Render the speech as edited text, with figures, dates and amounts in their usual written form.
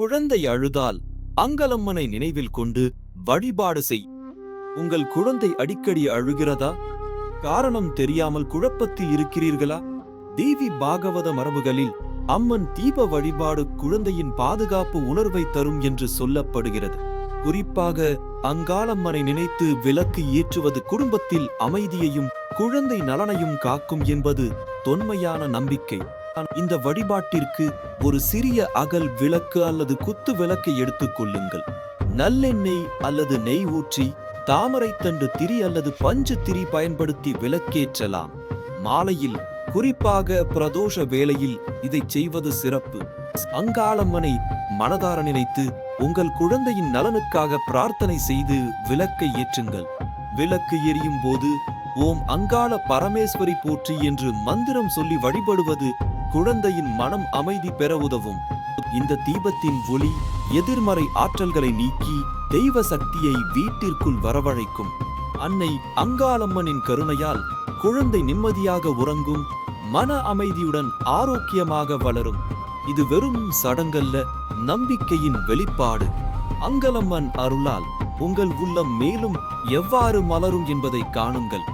குழந்தை அழுதால் அங்காளம்மனை நினைவில் கொண்டு வழிபாடு செய். உங்கள் குழந்தை அடிக்கடி அழுகிறதா? காரணம் தெரியாமல் குழப்பத்தில் இருக்கிறீர்களா? தேவி பாகவத மரபுகளில் அம்மன் தீப வழிபாடு குழந்தையின் பாதுகாப்பு உணர்வை தரும் என்று சொல்லப்படுகிறது. குறிப்பாக அங்காளம்மனை நினைத்து விளக்கு ஏற்றுவது குடும்பத்தில் அமைதியையும் குழந்தை நலனையும் காக்கும் என்பது தொன்மையான நம்பிக்கை. இந்த வழிபாட்டிற்கு ஒரு சிறிய அகல் விளக்கு அல்லது குத்து விளக்கை எடுத்துக் கொள்ளுங்கள். நல்லெண்ணெய் அல்லது நெய் ஊற்றி தாமரைத்தண்டு திரி அல்லது பஞ்சு திரி பயன்படுத்தி விளக்கேற்றலாம். மாலையில், குறிப்பாக பிரதோஷ வேளையில் இதை செய்வது சிறப்பு. அங்காளம்மனை மனதார நினைத்து உங்கள் குழந்தையின் நலனுக்காக பிரார்த்தனை செய்து விளக்கை ஏற்றுங்கள். விளக்கு எரியும் போது ஓம் அங்காள பரமேஸ்வரி போற்றி என்று மந்திரம் சொல்லி வழிபடுவது குழந்தையின் மனம் அமைதி பெற உதவும். இந்த தீபத்தின் ஒளி எதிர்மறை ஆற்றல்களை நீக்கி தெய்வ சக்தியை வீட்டிற்குள் வரவழைக்கும். அன்னை அங்காளம்மனின் கருணையால் குழந்தை நிம்மதியாக உறங்கும், மன அமைதியுடன் ஆரோக்கியமாக வளரும். இது வெறும் சடங்கல்ல, நம்பிக்கையின் வெளிப்பாடு. அங்காளம்மன் அருளால் உங்கள் உள்ளம் மேலும் எவ்வாறு மலரும் என்பதை காணுங்கள்.